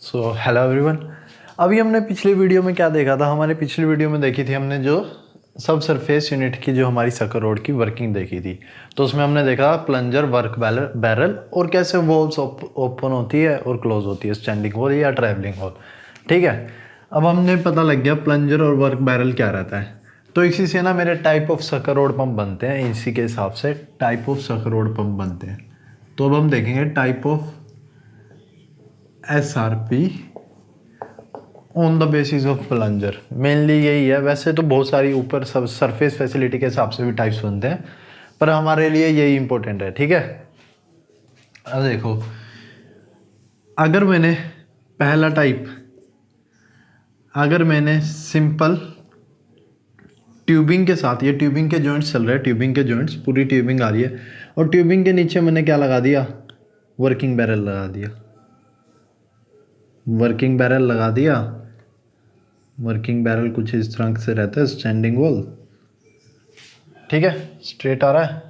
Hello everyone. अभी हमने पिछली वीडियो में क्या देखा था? हमारे पिछली वीडियो में देखी थी हमने जो सब सरफेस यूनिट की जो हमारी सकर रोड की वर्किंग देखी थी। तो उसमें हमने देखा प्लंजर, वर्क बैरल और कैसे वॉल्स ओपन होती है और क्लोज होती है, स्टैंडिंग वॉल या ट्रैवलिंग वॉल। ठीक है, अब हमने पता लग गया प्लंजर और वर्क बैरल क्या रहता है। तो इसी से ना मेरे type of sucker road pump बनते हैं, इसी के हिसाब से type of sucker road pump बनते हैं। तो अब हम देखेंगे type of SRP on the basis of plunger. Mainly यही है, वैसे तो बहुत सारी ऊपर सब सरफेस फैसिलिटी के हिसाब से भी टाइप्स बनते हैं, पर हमारे लिए यही इंपॉर्टेंट है। ठीक है, अब देखो, अगर मैंने पहला टाइप, अगर मैंने सिंपल ट्यूबिंग के साथ, ये ट्यूबिंग के जॉइंट्स चल रहे हैं, ट्यूबिंग के जॉइंट्स, पूरी ट्यूबिंग आ रही है और ट्यूबिंग के नीचे मैंने क्या लगा दिया, वर्किंग बैरल लगा दिया। वर्किंग बैरल लगा दिया, वर्किंग बैरल कुछ इस तरह से रहता है, स्टैंडिंग वॉल। ठीक है, स्ट्रेट आ रहा है।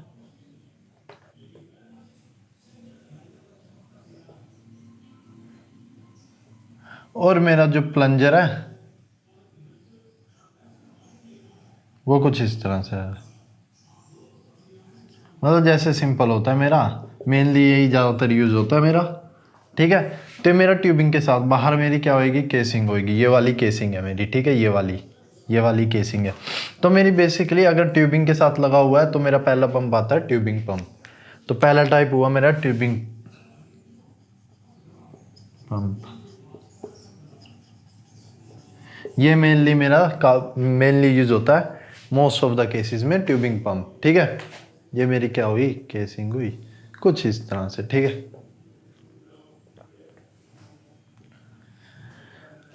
और मेरा जो प्लंजर है वो कुछ इस तरह से है, मतलब जैसे सिंपल होता है मेरा, मेनली यही ज़्यादातर यूज़ होता है मेरा। ठीक है, तो मेरा ट्यूबिंग के साथ बाहर मेरी क्या होएगी, केसिंग होएगी। ये वाली केसिंग है मेरी, ठीक है, ये वाली केसिंग है। तो मेरी बेसिकली अगर ट्यूबिंग के साथ लगा हुआ है तो मेरा पहला पंप आता है ट्यूबिंग पंप। तो पहला टाइप हुआ मेरा ट्यूबिंग पंप। ये मेनली मेनली यूज होता है मोस्ट ऑफ द केसेस में ट्यूबिंग पंप। ठीक है, ये मेरी क्या हुई, केसिंग हुई कुछ इस तरह से। ठीक है,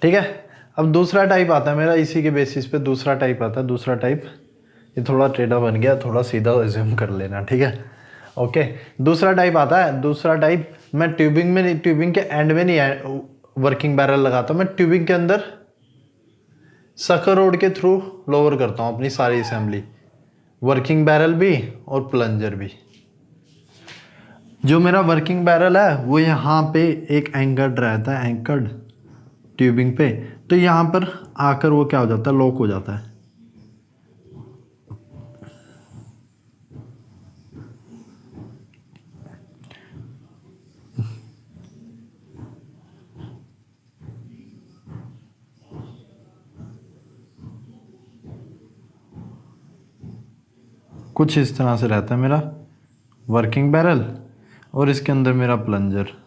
ठीक है। अब दूसरा टाइप आता है मेरा, इसी के बेसिस पे दूसरा टाइप आता है। दूसरा टाइप, ये थोड़ा टेढ़ा बन गया, थोड़ा सीधा रिज्यूम कर लेना। ठीक है, ओके। दूसरा टाइप आता है, दूसरा टाइप मैं ट्यूबिंग के एंड में नहीं वर्किंग बैरल लगाता, मैं ट्यूबिंग के अंदर सकर रोड के थ्रू लोअर करता हूँ अपनी सारी असेंबली, वर्किंग बैरल भी और प्लंजर भी। जो मेरा वर्किंग बैरल है वो यहाँ पे एक एंकर्ड रहता है, एंकर्ड ट्यूबिंग पे। तो यहाँ पर आकर वो क्या हो जाता है, लॉक हो जाता है। कुछ इस तरह से रहता है मेरा वर्किंग बैरल और इसके अंदर मेरा प्लंजर।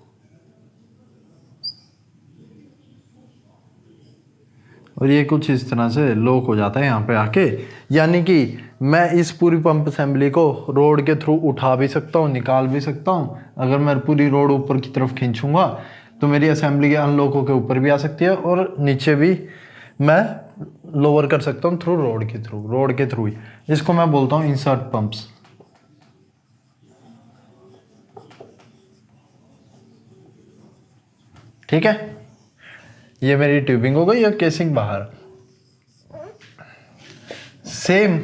और ये कुछ इस तरह से लॉक हो जाता है यहाँ पे आके, यानी कि मैं इस पूरी पंप असेंबली को रोड के थ्रू उठा भी सकता हूँ, निकाल भी सकता हूँ। अगर मैं पूरी रोड ऊपर की तरफ खींचूंगा तो मेरी असेंबली के अनलॉक होकर ऊपर भी आ सकती है और नीचे भी मैं लोअर कर सकता हूँ थ्रू रोड के थ्रू ही। इसको मैं बोलता हूँ इंसर्ट पंप्स। ठीक है, ये मेरी ट्यूबिंग हो गई और केसिंग बाहर। सेम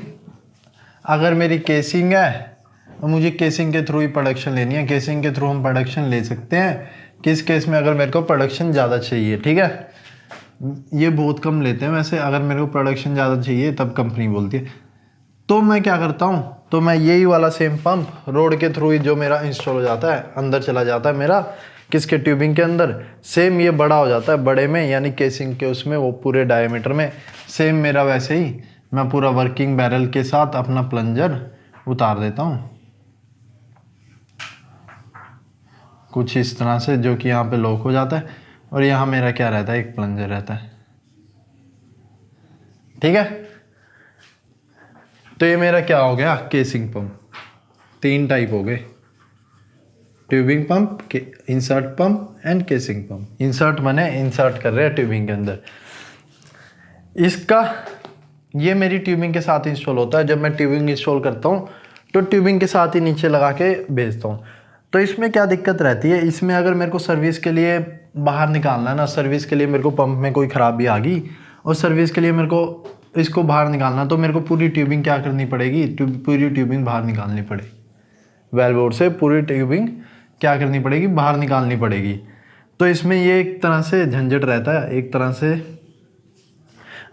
अगर मेरी केसिंग है तो मुझे केसिंग के थ्रू ही प्रोडक्शन लेनी है। केसिंग के थ्रू हम प्रोडक्शन ले सकते हैं किस केस में, अगर मेरे को प्रोडक्शन ज़्यादा चाहिए। ठीक है, ये बहुत कम लेते हैं वैसे, अगर मेरे को प्रोडक्शन ज़्यादा चाहिए तब कंपनी बोलती है। तो मैं क्या करता हूँ, तो मैं यही वाला सेम पंप रोड के थ्रू ही जो मेरा इंस्टॉल हो जाता है, अंदर चला जाता है मेरा, किसके, ट्यूबिंग के अंदर। सेम ये बड़ा हो जाता है, बड़े में यानी केसिंग के उसमें, वो पूरे डायमीटर में। सेम मेरा वैसे ही मैं पूरा वर्किंग बैरल के साथ अपना प्लंजर उतार देता हूँ कुछ इस तरह से, जो कि यहाँ पे लॉक हो जाता है। और यहाँ मेरा क्या रहता है, एक प्लंजर रहता है। ठीक है, तो ये मेरा क्या हो गया, केसिंग पंप। 3 टाइप हो गए, tubing pump, insert pump and casing pump. Insert माने इंसर्ट कर रहे हैं ट्यूबिंग के अंदर। इसका, ये मेरी ट्यूबिंग के साथ इंस्टॉल होता है। जब मैं ट्यूबिंग इंस्टॉल करता हूँ तो ट्यूबिंग के साथ ही नीचे लगा के भेजता हूँ। तो इसमें क्या दिक्कत रहती है, इसमें अगर मेरे को सर्विस के लिए बाहर निकालना है ना, सर्विस के लिए मेरे को पंप में कोई ख़राबी आ गई और सर्विस के लिए मेरे को इसको बाहर निकालना, तो मेरे को पूरी ट्यूबिंग क्या करनी पड़ेगी, पूरी ट्यूबिंग बाहर निकालनी पड़ेगी। वेल बोर्ड से पूरी ट्यूबिंग क्या करनी पड़ेगी, बाहर निकालनी पड़ेगी। तो इसमें ये एक तरह से झंझट रहता है, एक तरह से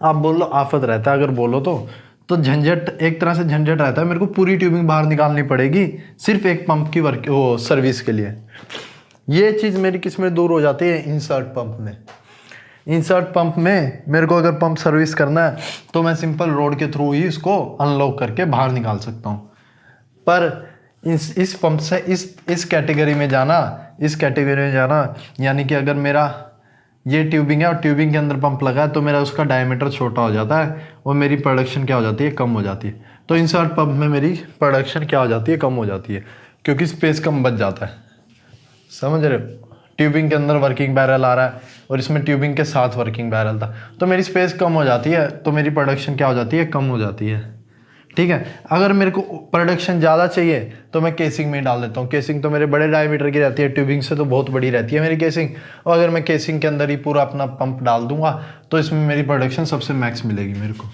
आप बोल लो आफत रहता है अगर बोलो तो झंझट, एक तरह से झंझट रहता है। मेरे को पूरी ट्यूबिंग बाहर निकालनी पड़ेगी सिर्फ एक पंप की वर्क वो सर्विस के लिए। ये चीज़ मेरी किस में दूर हो जाती है, इंसर्ट पंप में। इंसर्ट पंप में मेरे को अगर पंप सर्विस करना है तो मैं सिंपल रोड के थ्रू ही इसको अनलॉक करके बाहर निकाल सकता हूँ। पर इस पंप से इस कैटेगरी में जाना, इस कैटेगरी में जाना यानी कि अगर मेरा ये ट्यूबिंग है और ट्यूबिंग के अंदर पंप लगा है तो मेरा उसका डायमीटर छोटा हो जाता है और मेरी प्रोडक्शन क्या हो जाती है, कम हो जाती है। तो इंसर्ट पंप में मेरी प्रोडक्शन क्या हो जाती है, कम हो जाती है, क्योंकि स्पेस कम बच जाता है। समझ रहे हो? ट्यूबिंग के अंदर वर्किंग बैरल आ रहा है और इसमें ट्यूबिंग के साथ वर्किंग बैरल था, तो मेरी स्पेस कम हो जाती है, तो मेरी प्रोडक्शन क्या हो जाती है, कम हो जाती है। ठीक है, अगर मेरे को प्रोडक्शन ज़्यादा चाहिए तो मैं केसिंग में ही डाल देता हूँ। केसिंग तो मेरे बड़े डायमीटर की रहती है, ट्यूबिंग से तो बहुत बड़ी रहती है मेरी केसिंग, और अगर मैं केसिंग के अंदर ही पूरा अपना पंप डाल दूंगा तो इसमें मेरी प्रोडक्शन सबसे मैक्स मिलेगी मेरे को।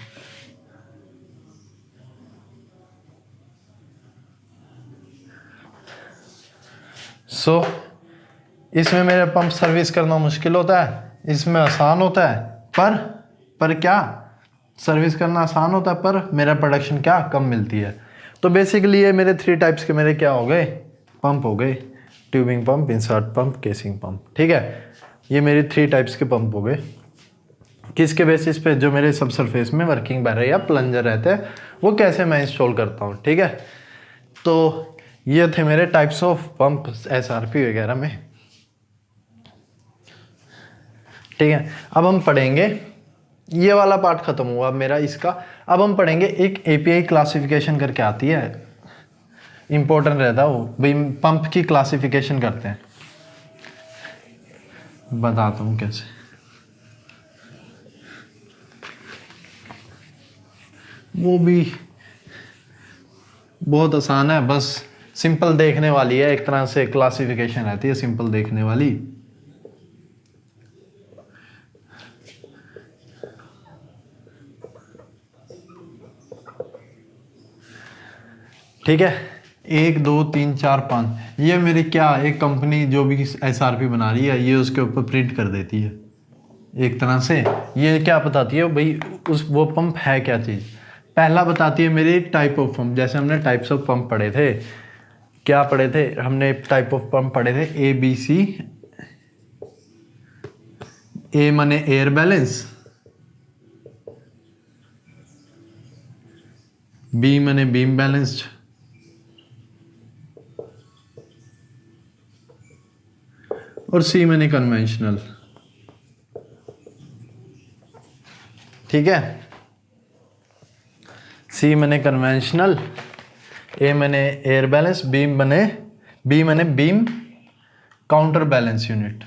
इसमें मेरे पंप सर्विस करना मुश्किल होता है, इसमें आसान होता है, पर क्या सर्विस करना आसान होता है पर मेरा प्रोडक्शन क्या कम मिलती है। तो बेसिकली ये मेरे 3 टाइप्स के मेरे क्या हो गए, पंप हो गए, tubing pump, insert pump, casing pump. ठीक है, ये मेरी 3 टाइप्स के पंप हो गए। किसके बेसिस पे, जो मेरे सब सरफेस में वर्किंग बैरल या प्लंजर रहते हैं वो कैसे मैं इंस्टॉल करता हूँ। ठीक है, तो ये थे मेरे टाइप्स ऑफ पंप SRP वगैरह में। ठीक है, अब हम पढ़ेंगे, ये वाला पार्ट खत्म हुआ मेरा इसका। अब हम पढ़ेंगे एक API क्लासिफिकेशन करके आती है, इंपॉर्टेंट रहता है वो, भाई पंप की क्लासिफिकेशन करते हैं। बताता हूँ कैसे। वो भी बहुत आसान है, बस सिंपल देखने वाली है, एक तरह से क्लासिफिकेशन रहती है सिंपल देखने वाली। ठीक है, 1 2 3 4 5, ये मेरी क्या, एक कंपनी जो भी SRP बना रही है ये उसके ऊपर प्रिंट कर देती है एक तरह से। ये क्या बताती है भाई वो पंप है क्या चीज़। पहला बताती है मेरी टाइप ऑफ पंप, जैसे हमने टाइप्स ऑफ पंप पढ़े थे, क्या पढ़े थे हमने, टाइप ऑफ पंप पढ़े थे ABC। A माने एयर बैलेंस, B माने बीम बैलेंस्ड, और C माने कन्वेंशनल। ठीक है, C माने कन्वेंशनल, A माने एयर बैलेंस, B माने बीम काउंटर बैलेंस यूनिट।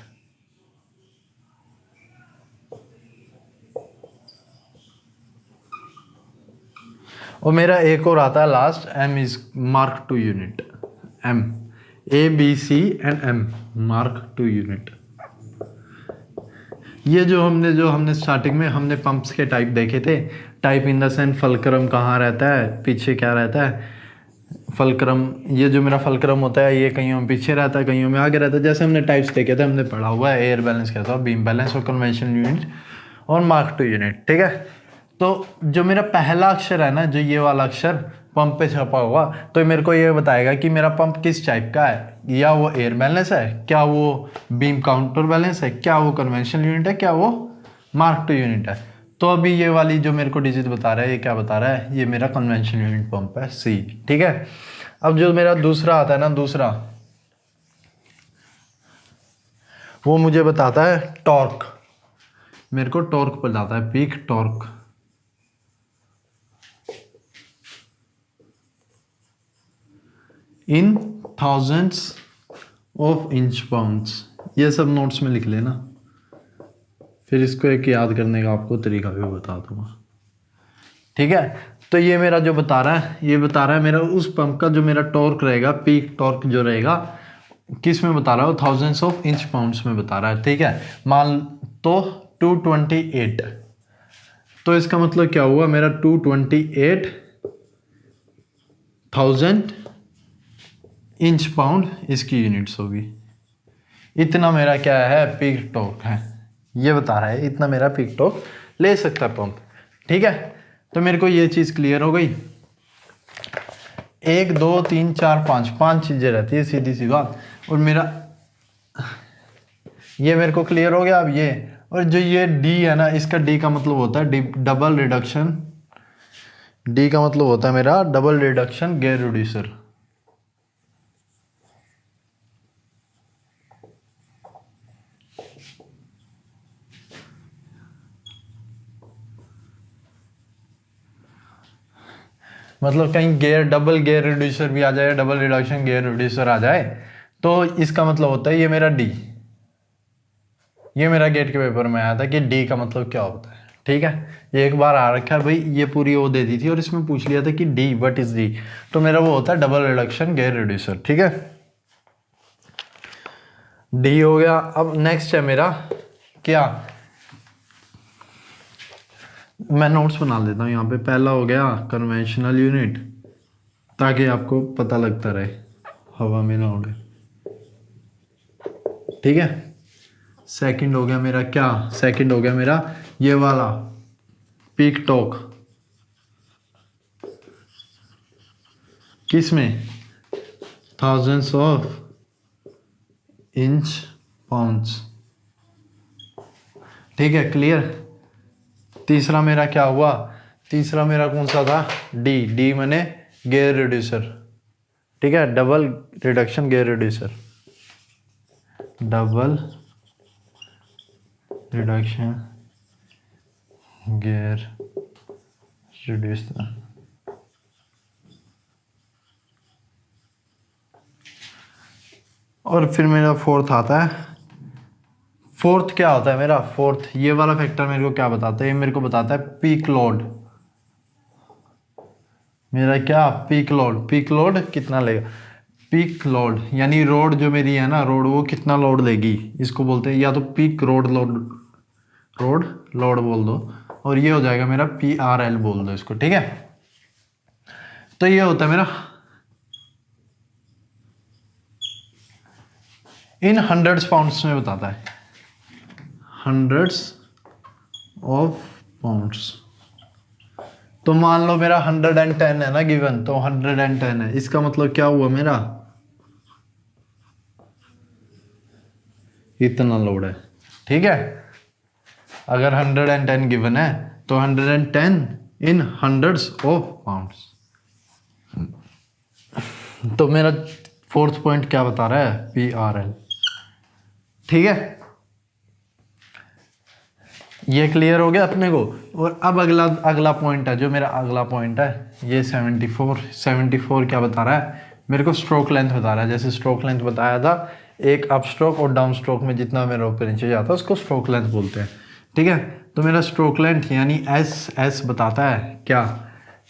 और मेरा एक और आता है last, M is mark 2 unit. M ABC and M mark 2 unit. ये जो हमने स्टार्टिंग में हमने पंप्स के टाइप देखे थे, type in the sense fulcrum कहाँ रहता है, पीछे क्या रहता है, फलक्रम, ये जो मेरा फलक्रम होता है ये कईयों में पीछे रहता है, कईयों में आगे रहता है। जैसे हमने टाइप्स देखे थे, हमने पढ़ा हुआ है एयर बैलेंस कहता है, बीम बैलेंस और कन्वेंशनल यूनिट और मार्क 2 यूनिट। ठीक है, तो जो मेरा पहला अक्षर है ना, जो ये वाला अक्षर पंप पे छपा हुआ, तो मेरे को ये बताएगा कि मेरा पंप किस टाइप का है, या वो एयर बैलेंस है, क्या वो बीम काउंटर बैलेंस है, क्या वो कन्वेंशनल यूनिट है, क्या वो मार्क 2 यूनिट है। तो अभी ये वाली जो मेरे को डिजिट बता रहा है, ये क्या बता रहा है, ये मेरा कन्वेंशनल यूनिट पंप है C। ठीक है, अब जो मेरा दूसरा आता है ना, दूसरा वो मुझे बताता है टॉर्क, मेरे को टॉर्क बताता है, peak torque. In thousands of inch pounds. ये सब नोट्स में लिख लेना, फिर इसको एक याद करने का आपको तरीका भी बता दूंगा। ठीक है, तो ये मेरा जो बता रहा है, ये बता रहा है मेरा उस पंप का जो मेरा टॉर्क रहेगा, पीक टॉर्क जो रहेगा, किस में बता रहा है, थाउजेंड्स ऑफ इंच पाउंड्स में बता रहा है। ठीक है, मान तो 228, तो इसका मतलब क्या हुआ, मेरा 228,000 इंच पाउंड इसकी यूनिट्स होगी। इतना मेरा क्या है, पीक टॉर्क है, ये बता रहा है इतना मेरा पीक टॉर्क ले सकता है पंप। ठीक है, तो मेरे को ये चीज़ क्लियर हो गई। 1 2 3 4 5 चीज़ें रहती है, सीधी सी बात। और मेरा ये मेरे को क्लियर हो गया। अब ये, और जो ये डी है ना, इसका डी का मतलब होता है डबल रिडक्शन। डी का मतलब होता है मेरा डबल रिडक्शन गेयर रिड्यूसर। मतलब कहीं गेयर डबल गेयर रिड्यूसर भी आ जाए, डबल रिडक्शन गेयर रिड्यूसर आ जाए, तो इसका मतलब होता है ये मेरा डी। ये मेरा गेट के पेपर में आया था कि डी का मतलब क्या होता है। ठीक है, ये एक बार आ रखा है भाई, ये पूरी वो दे दी थी और इसमें पूछ लिया था कि डी व्हाट इज डी, तो मेरा वो होता है डबल रिडक्शन गेयर रिड्यूसर। ठीक है, डी हो गया। अब नेक्स्ट है मेरा क्या, मैं नोट्स बना लेता हूँ यहाँ पे। पहला हो गया कन्वेंशनल यूनिट, ताकि आपको पता लगता रहे, हवा में ना उड़े। ठीक है, सेकंड हो गया मेरा क्या, सेकंड हो गया मेरा ये वाला पीक टॉर्क। किस में, थाउजेंड्स ऑफ इंच पाउंड्स। ठीक है, क्लियर। तीसरा मेरा क्या हुआ, तीसरा मेरा कौन सा था, डी। डी मैंने गेयर रिड्यूसर। ठीक है, double reduction gear reducer, double reduction gear reducer. और फिर मेरा फोर्थ आता है। फोर्थ क्या होता है मेरा, फोर्थ ये वाला फैक्टर मेरे को क्या बताता है, ये मेरे को बताता है पीक लोड। मेरा क्या, पीक लोड। पीक लोड कितना लेगा, पीक लोड यानी रोड जो मेरी है ना, रोड वो कितना लोड लेगी, इसको बोलते हैं या तो peak road load, road load बोल दो, और ये हो जाएगा मेरा PRL बोल दो इसको। ठीक है, तो ये होता है मेरा इन हंड्रेड्स पाउंड्स में बताता है, हंड्रेड्स ऑफ पाउंड्स। तो मान लो मेरा 110 है ना गिवन, तो 110 है, इसका मतलब क्या हुआ मेरा, इतना लोड है। ठीक है, अगर 110 गिवन है तो 110 इन हंड्रेड्स ऑफ पाउंड्स। तो मेरा फोर्थ पॉइंट क्या बता रहा है, PRL। ठीक है, ये क्लियर हो गया अपने को। और अब अगला पॉइंट है, जो मेरा अगला पॉइंट है ये 74 क्या बता रहा है मेरे को, स्ट्रोक लेंथ बता रहा है। जैसे स्ट्रोक लेंथ बताया था, एक अप स्ट्रोक और डाउन स्ट्रोक में जितना मेरा ऊपर नीचे जाता है उसको स्ट्रोक लेंथ बोलते हैं। ठीक है, तो मेरा स्ट्रोक लेंथ यानी एस बताता है क्या,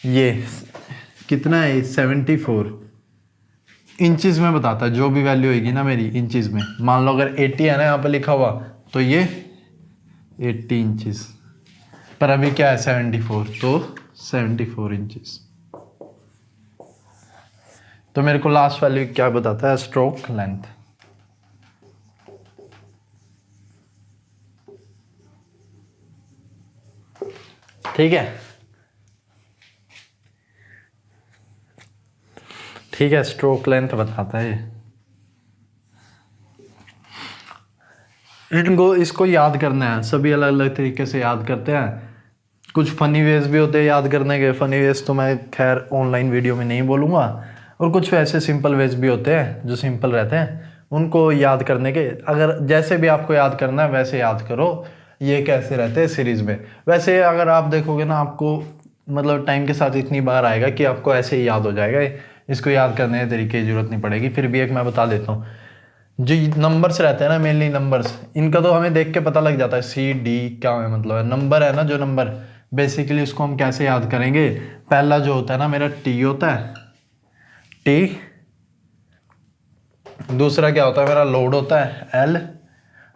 ये कितना है, 74 इंचेस में बताता है। जो भी वैल्यू होगी ना मेरी इंचेस में, मान लो अगर 80 है ना यहाँ पे लिखा हुआ, तो ये 80 इंचेस, पर अभी क्या है 74, तो 74 इंचेस। तो मेरे को लास्ट वैल्यू क्या बताता है, स्ट्रोक लेंथ। ठीक है, ठीक है, स्ट्रोक लेंथ बताता है। इनको इसको याद करना है, सभी अलग अलग तरीके से याद करते हैं। कुछ फनी वेज भी होते हैं याद करने के, फनी वेज तो मैं खैर ऑनलाइन वीडियो में नहीं बोलूँगा, और कुछ वैसे सिंपल वेज भी होते हैं जो सिंपल रहते हैं, उनको याद करने के। अगर जैसे भी आपको याद करना है वैसे याद करो। ये कैसे रहते हैं सीरीज़ में, वैसे अगर आप देखोगे ना, आपको मतलब टाइम के साथ इतनी बार आएगा कि आपको ऐसे ही याद हो जाएगा। इसको याद करने के तरीके की जरूरत नहीं पड़ेगी। फिर भी एक मैं बता देता हूँ, जो नंबर्स रहते हैं ना, मेनली नंबर्स, इनका तो हमें देख के पता लग जाता है CD क्या है, मतलब है नंबर है ना, जो नंबर बेसिकली उसको हम कैसे याद करेंगे। पहला जो होता है ना मेरा T होता है, T। दूसरा क्या होता है मेरा, लोड होता है L।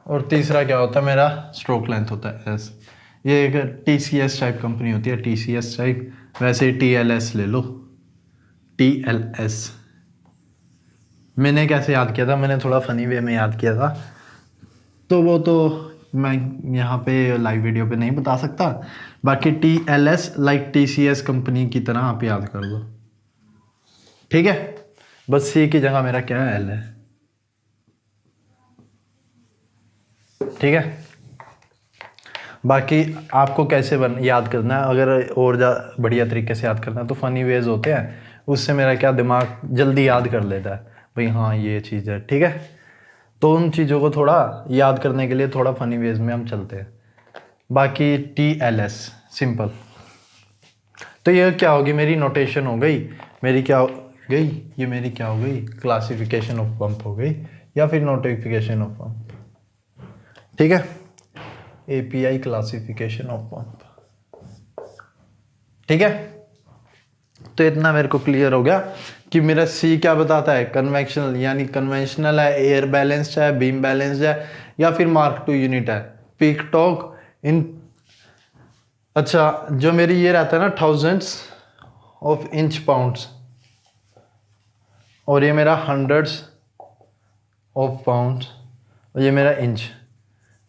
और तीसरा क्या होता है मेरा, स्ट्रोक लेंथ होता है S। ये एक TCS टाइप कंपनी होती है, TCS टाइप, वैसे TLS ले लो, TLS। मैंने कैसे याद किया था, मैंने थोड़ा फनी वे में याद किया था। तो वो तो मैं यहाँ पे लाइव वीडियो पे नहीं बता सकता। बाकी TLS लाइक TCS कंपनी की तरह आप याद कर दो, ठीक है। बस C की जगह मेरा क्या है, L है, ठीक है। बाकी आपको कैसे याद करना है, अगर और बढ़िया तरीके से याद करना है तो फ़नी वेज होते हैं, उससे मेरा क्या दिमाग जल्दी याद कर लेता है भाई हाँ ये चीज़ है, ठीक है। तो उन चीज़ों को थोड़ा याद करने के लिए थोड़ा फ़नी वेज में हम चलते हैं। बाकी TLS सिंपल। तो ये क्या होगी, मेरी नोटेशन हो गई, मेरी क्या हो गई, ये मेरी क्या हो गई, क्लासिफिकेशन ऑफ पंप हो गई या फिर नोटिफिकेशन ऑफ पंप, ठीक है। API क्लासिफिकेशन ऑफ पंप, ठीक है। तो इतना मेरे को क्लियर हो गया कि मेरा C क्या बताता है, कन्वेक्शनल यानी कन्वेंशनल है, एयर बैलेंस्ड है, बीम बैलेंस्ड है या फिर मार्क टू यूनिट है, पीक टॉर्क इन, अच्छा जो मेरी ये रहता है ना थाउजेंड्स ऑफ इंच पाउंड्स, और ये मेरा हंड्रेड्स ऑफ पाउंड्स, और ये मेरा इंच।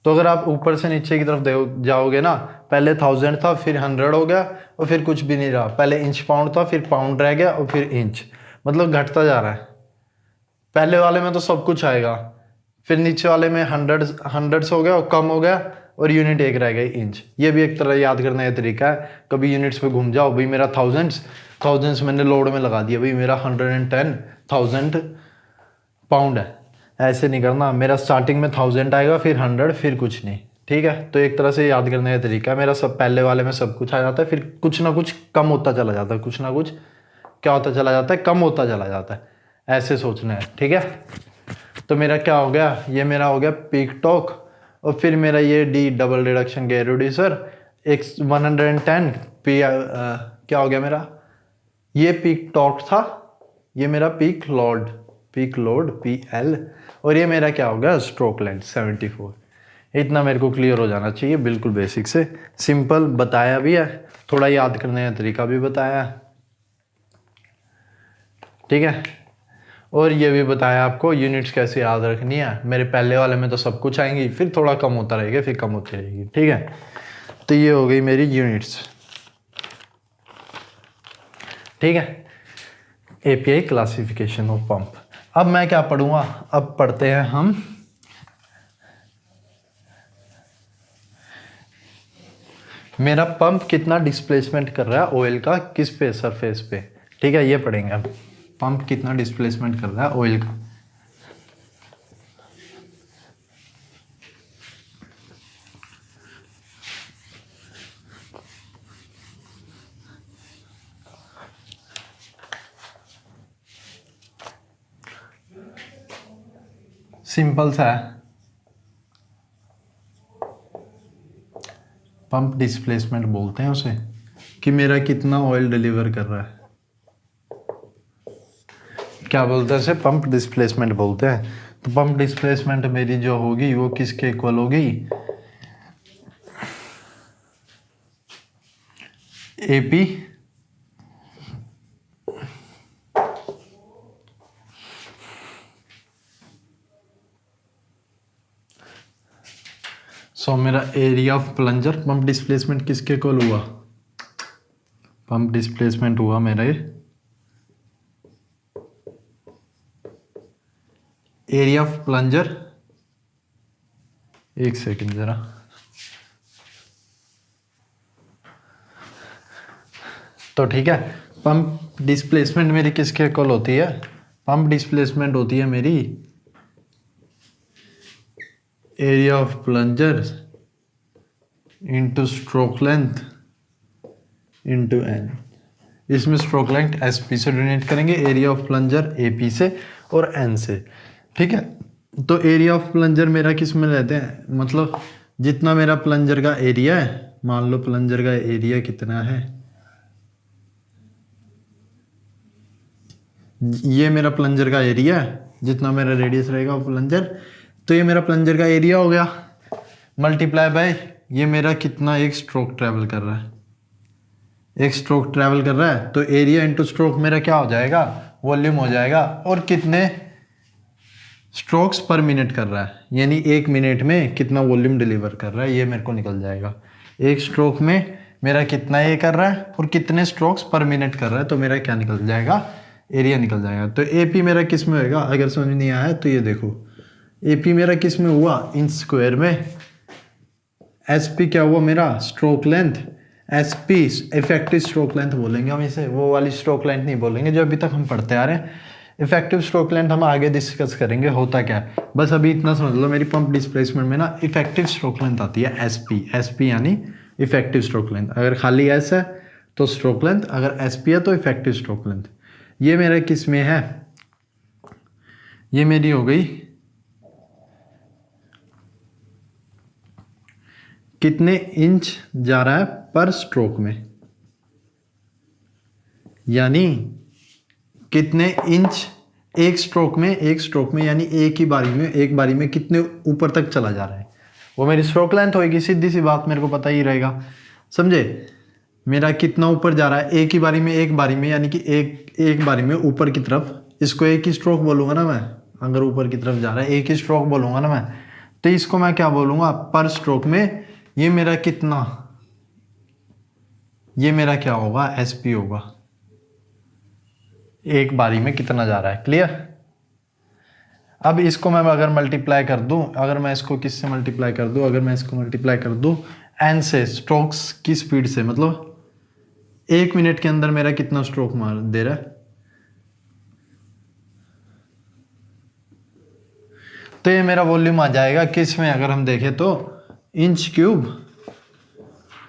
तो अगर आप ऊपर से नीचे की तरफ जाओगे ना, पहले 1000 था, फिर 100 हो गया और फिर कुछ भी नहीं रहा, पहले इंच पाउंड था, फिर पाउंड रह गया और फिर इंच, मतलब घटता जा रहा है। पहले वाले में तो सब कुछ आएगा, फिर नीचे वाले में हंड्रेड्स हो गया और कम हो गया और यूनिट एक रह गई, इंच। ये भी एक तरह याद करने का तरीका है, कभी यूनिट्स पे घूम जाओ, भाई मेरा थाउजेंड्स मैंने लोड में लगा दिया, भाई मेरा 110,000 पाउंड है, ऐसे नहीं करना। मेरा स्टार्टिंग में 1000 आएगा, फिर 100, फिर कुछ नहीं, ठीक है। तो एक तरह से याद करने का तरीका है मेरा, सब पहले वाले में सब कुछ आ जाता है, फिर कुछ ना कुछ कम होता चला जाता है, कुछ ना कुछ क्या होता चला जाता है, कम होता चला जाता है, ऐसे सोचना है, ठीक है। तो मेरा क्या हो गया, ये मेरा हो गया पीक टॉर्क, और फिर मेरा ये D डबल रिडक्शन के रिड्यूसर 110 क्या हो गया मेरा, ये पीक टॉर्क था, ये मेरा पीक लोड PL, और ये मेरा क्या हो गया स्ट्रोक लेंथ 74। इतना मेरे को क्लियर हो जाना चाहिए, बिल्कुल बेसिक से सिंपल बताया भी है, थोड़ा याद करने का तरीका भी बताया है, ठीक है। और ये भी बताया आपको यूनिट्स कैसे याद रखनी है। मेरे पहले वाले में तो सब कुछ आएंगी, फिर थोड़ा कम होता रहेगा, फिर कम होती रहेगी, ठीक है। तो ये हो गई मेरी यूनिट्स, ठीक है। API classification of pump. अब मैं क्या पढ़ूंगा, अब पढ़ते हैं हम मेरा पंप कितना डिस्प्लेसमेंट कर रहा है ऑयल का, किस पे, सरफेस पे, ठीक है। ये पढ़ेंगे अब, पंप कितना डिस्प्लेसमेंट कर रहा है ऑयल का। सिंपल सा है, पंप डिस्प्लेसमेंट बोलते हैं उसे, कि मेरा कितना ऑयल डिलीवर कर रहा है, क्या बोलते हैं उसे, पंप डिस्प्लेसमेंट बोलते हैं। तो पंप डिस्प्लेसमेंट मेरी जो होगी वो किसके इक्वल होगी, AP मेरा area of plunger, pump displacement किसके इक्वल हुआ, पंप डिस्प्लेसमेंट हुआ मेरा एरिया ऑफ प्लंजर, एक सेकंड जरा, तो ठीक है। पंप डिस्प्लेसमेंट मेरी किसके इक्वल होती है, पंप डिस्प्लेसमेंट होती है मेरी area of plunger into stroke length into n। इसमें स्ट्रोक लेंथ SP से डोनेट करेंगे, एरिया ऑफ प्लंजर AP से और n से, ठीक है। तो एरिया ऑफ प्लंजर मेरा किस में रहते हैं, मतलब जितना मेरा प्लंजर का एरिया है, मान लो प्लंजर का एरिया कितना है, ये मेरा प्लंजर का एरिया है, जितना मेरा रेडियस रहेगा वो प्लंजर, तो ये मेरा प्लंजर का एरिया हो गया, मल्टीप्लाई बाय ये मेरा कितना एक स्ट्रोक ट्रैवल कर रहा है, एक स्ट्रोक ट्रैवल कर रहा है, तो एरिया इंटू स्ट्रोक मेरा क्या हो जाएगा, वॉल्यूम हो जाएगा, और कितने स्ट्रोक्स पर मिनट कर रहा है, यानी 1 मिनट में कितना वॉल्यूम डिलीवर कर रहा है, ये मेरे को निकल जाएगा। एक स्ट्रोक में मेरा कितना ये कर रहा है और कितने स्ट्रोक्स पर मिनट कर रहा है, तो मेरा क्या निकल जाएगा, एरिया निकल जाएगा। तो AP मेरा किस में होएगा, अगर समझ नहीं आया तो ये देखो, AP मेरा किस में हुआ, इंच स्क्वायर में। SP क्या हुआ मेरा, stroke length. SP effective stroke length बोलेंगे हम इसे, वो वाली स्ट्रोक लेंथ नहीं बोलेंगे जो अभी तक हम पढ़ते आ रहे हैं। इफेक्टिव स्ट्रोक लेंथ हम आगे डिस्कस करेंगे होता क्या है, बस अभी इतना समझ लो। मेरी पंप डिस्प्लेसमेंट में ना इफेक्टिव स्ट्रोक लेंथ आती है SP यानी इफेक्टिव स्ट्रोक लेंथ। अगर खाली S है तो स्ट्रोक लेंथ, अगर SP है तो इफेक्टिव स्ट्रोक लेंथ। ये मेरा किस में है, ये मेरी हो गई कितने इंच जा रहा है पर स्ट्रोक में, यानी कितने इंच एक स्ट्रोक में यानी एक बारी में कितने ऊपर तक चला जा रहा है, वो मेरी स्ट्रोक लेंथ होगी। सीधी सी बात, मेरे को पता ही रहेगा, समझे। मेरा कितना ऊपर जा रहा है एक बारी में यानी कि एक बारी में ऊपर की तरफ, इसको एक ही स्ट्रोक बोलूँगा ना मैं। अगर ऊपर की तरफ जा रहा है एक ही स्ट्रोक बोलूँगा ना मैं, तो इसको मैं क्या बोलूँगा, पर स्ट्रोक में। ये मेरा कितना, ये मेरा क्या होगा, SP होगा, एक बारी में कितना जा रहा है। क्लियर। अब इसको मैं अगर मल्टीप्लाई कर दूं, अगर मैं इसको किससे मल्टीप्लाई कर दूं, अगर मैं इसको मल्टीप्लाई कर दूं n से, स्ट्रोक्स की स्पीड से, मतलब 1 मिनट के अंदर मेरा कितना स्ट्रोक मार दे रहा है, तो ये मेरा वॉल्यूम आ जाएगा किस में, अगर हम देखें तो इंच क्यूब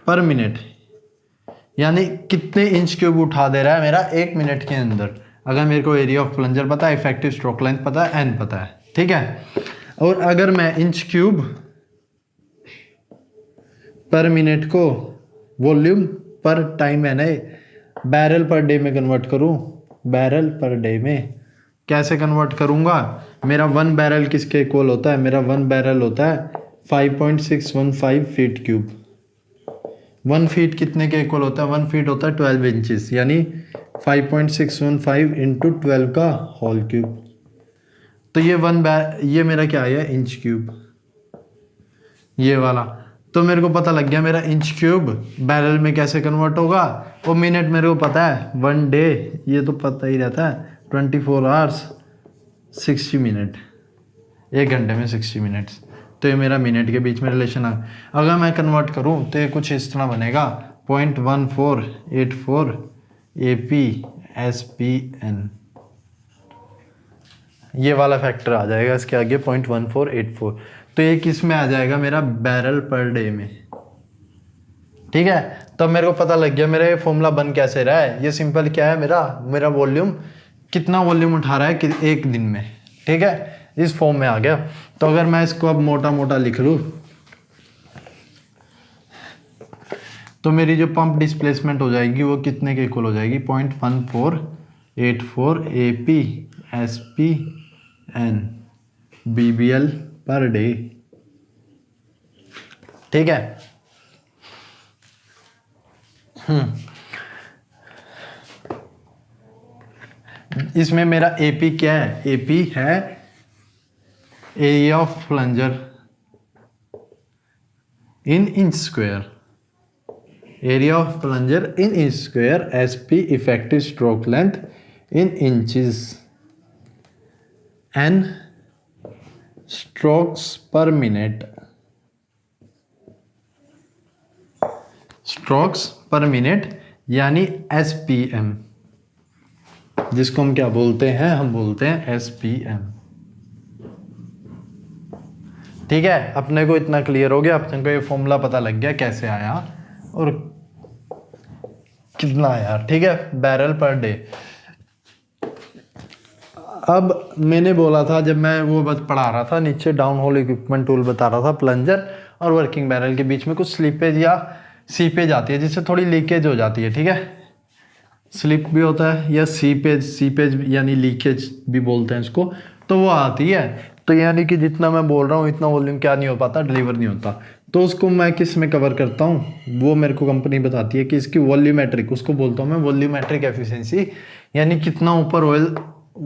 पर मिनट, यानी कितने इंच क्यूब उठा दे रहा है मेरा 1 मिनट के अंदर। अगर मेरे को एरिया ऑफ प्लंजर पता है, इफेक्टिव स्ट्रोक लेंथ पता है, n पता है, ठीक है। और अगर मैं इंच क्यूब पर मिनट को वॉल्यूम पर टाइम है ना बैरल पर डे में कन्वर्ट करूं, बैरल पर डे में कैसे कन्वर्ट करूंगा, मेरा 1 बैरल किसके इक्वल होता है, मेरा 1 बैरल होता है 5.615 फीट क्यूब। 1 फीट कितने के इक्वल होता है, 1 फीट होता है 12 इंचेस, यानी 5.615 इंटू 12 का होल क्यूब। तो ये मेरा क्या आया, इंच क्यूब, ये वाला। तो मेरे को पता लग गया मेरा इंच क्यूब बैरल में कैसे कन्वर्ट होगा। और मिनट मेरे को पता है, 1 डे ये तो पता ही रहता है, 24 आवर्स 60 मिनट, 1 घंटे में 60 मिनट्स। तो ये मेरा मिनट के बीच में रिलेशन है। अगर मैं कन्वर्ट करूँ तो ये कुछ इस तरह बनेगा, 0.1484 APSPN, ये वाला फैक्टर आ जाएगा इसके आगे 0.1484। तो ये किस में आ जाएगा, मेरा बैरल पर डे में, ठीक है। तो मेरे को पता लग गया मेरा ये फॉर्मूला बन कैसे रहा है। ये सिंपल क्या है, मेरा वॉल्यूम कितना वॉल्यूम उठा रहा है एक दिन में, ठीक है, इस फॉर्म में आ गया। तो अगर मैं इसको अब मोटा मोटा लिख लूँ तो मेरी जो पंप डिस्प्लेसमेंट हो जाएगी वो कितने के इक्वल हो जाएगी, 0.1484 APSPN BBL पर डे, ठीक है। इसमें मेरा AP क्या है, AP है area of plunger in inch square, area of plunger in inch square, SP effective stroke length in inches, N strokes पर मिनट, स्ट्रोक्स पर मिनट यानी SPM, जिसको हम क्या बोलते हैं, हम बोलते हैं SPM, ठीक है। अपने को इतना क्लियर हो गया, अपने को ये फॉर्मूला पता लग गया कैसे आया और कितना आया, ठीक है, बैरल पर डे। अब मैंने बोला था जब मैं वो पढ़ा रहा था नीचे डाउन होल इक्विपमेंट टूल बता रहा था, प्लंजर और वर्किंग बैरल के बीच में कुछ स्लीपेज या सीपेज आती है, जिससे थोड़ी लीकेज हो जाती है, ठीक है। स्लिप भी होता है या सीपेज यानी लीकेज भी बोलते हैं इसको, तो वो आती है। तो यानी कि जितना मैं बोल रहा हूँ इतना वॉल्यूम क्या नहीं हो पाता, डिलीवर नहीं होता। तो उसको मैं किस में कवर करता हूँ, वो मेरे को कंपनी बताती है कि इसकी वॉल्यूमेट्रिक, उसको बोलता हूँ मैं वॉल्यूमेट्रिक एफिशिएंसी, यानी कितना ऊपर ऑयल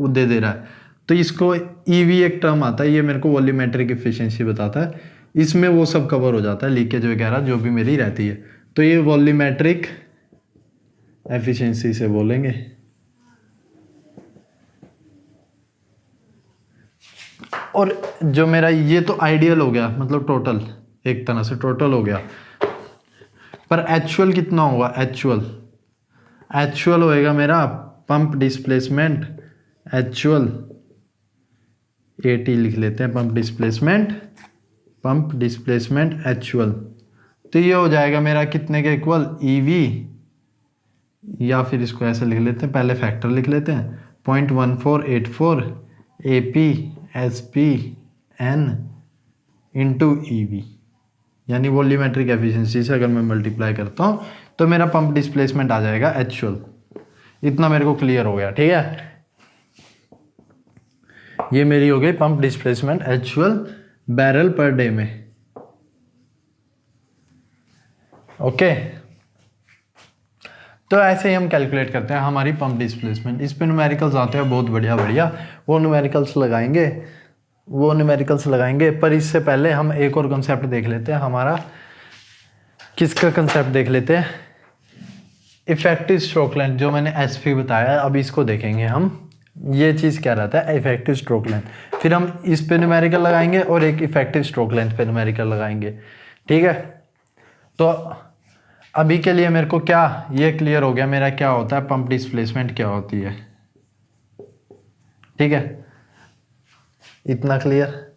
दे रहा है। तो इसको ईवी एक टर्म आता है, ये मेरे को वॉल्यूमेट्रिक एफिशिएंसी बताता है, इसमें वो सब कवर हो जाता है, लीकेज वगैरह जो भी मेरी रहती है। तो ये वॉल्यूमेट्रिक एफिशिएंसी से बोलेंगे। और जो मेरा ये तो आइडियल हो गया, मतलब टोटल, एक तरह से टोटल हो गया, पर एक्चुअल कितना होगा? एक्चुअल होएगा मेरा पंप डिस्प्लेसमेंट, एक्चुअल AT लिख लेते हैं, पंप डिस्प्लेसमेंट एक्चुअल। तो ये हो जाएगा मेरा कितने के इक्वल? EV, या फिर इसको ऐसे लिख लेते हैं, पहले फैक्टर लिख लेते हैं, 0.1484 AP SPN इंटू EV, यानी वॉल्यूमेट्रिक एफिशिएंसी से अगर मैं मल्टीप्लाई करता हूँ तो मेरा पंप डिस्प्लेसमेंट आ जाएगा एक्चुअल। इतना मेरे को क्लियर हो गया, ठीक है। ये मेरी हो गई pump displacement actual barrel per day में। ओके, तो ऐसे ही हम कैलकुलेट करते हैं हमारी पंप डिस्प्लेसमेंट। इस पे न्यूमेरिकल्स आते हैं बहुत बढ़िया बढ़िया, वो न्यूमेरिकल्स लगाएंगे। पर इससे पहले हम एक और कंसेप्ट देख लेते हैं, हमारा किसका कंसेप्ट देख लेते हैं? इफेक्टिव स्ट्रोक लेंथ, जो मैंने SP बताया, अब इसको देखेंगे हम, ये चीज़ क्या रहता है? Effective stroke length. फिर हम इस पे न्यूमेरिकल लगाएंगे और एक इफेक्टिव स्ट्रोक लेंथ पे न्यूमेरिकल लगाएंगे, ठीक है। तो अभी के लिए मेरे को क्या ये क्लियर हो गया मेरा क्या होता है, पंप डिस्प्लेसमेंट क्या होती है, ठीक है, इतना क्लियर।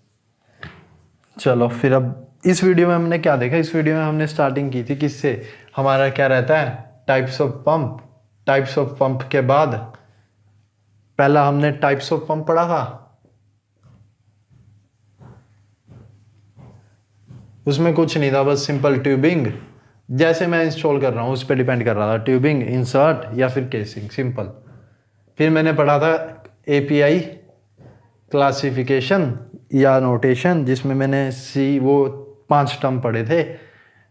चलो फिर अब इस वीडियो में हमने क्या देखा? इस वीडियो में हमने स्टार्टिंग की थी किससे? हमारा क्या रहता है? टाइप्स ऑफ पंप के बाद पहला हमने टाइप्स ऑफ पंप पढ़ा था, उसमें कुछ नहीं था, बस सिंपल ट्यूबिंग, जैसे मैं इंस्टॉल कर रहा हूँ उस पर डिपेंड कर रहा था, ट्यूबिंग, इंसर्ट या फिर केसिंग, सिंपल। फिर मैंने पढ़ा था API क्लासिफिकेशन या नोटेशन, जिसमें मैंने वो 5 टर्म पढ़े थे,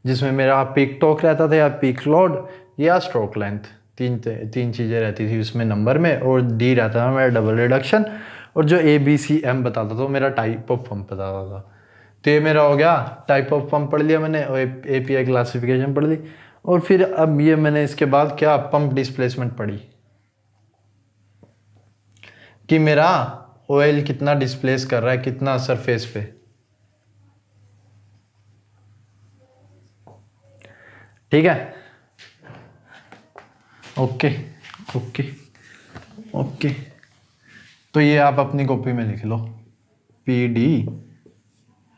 जिसमें मेरा पीक टॉर्क रहता था या पीक लोड या स्ट्रोक लेंथ, तीन चीज़ें रहती थी उसमें नंबर में, और D रहता था मेरा डबल रिडक्शन, और जो ABCM बताता था वो मेरा टाइप ऑफ पंप बताता था। तो ये मेरा हो गया टाइप ऑफ पंप पढ़ लिया मैंने, और API क्लासिफिकेशन पढ़ ली, और फिर अब ये मैंने इसके बाद क्या पंप डिस्प्लेसमेंट पढ़ी, कि मेरा ऑयल कितना डिस्प्लेस कर रहा है, कितना सरफेस पे, ठीक है। ओके, तो ये आप अपनी कॉपी में लिख लो, PD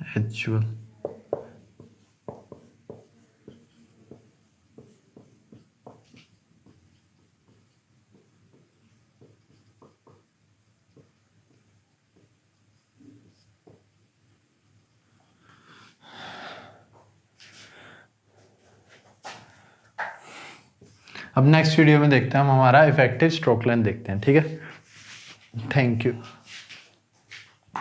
एक्चुअल। अब नेक्स्ट वीडियो में देखते हैं हम हमारा इफेक्टिव स्ट्रोक लेंथ देखते हैं, ठीक है। Thank you.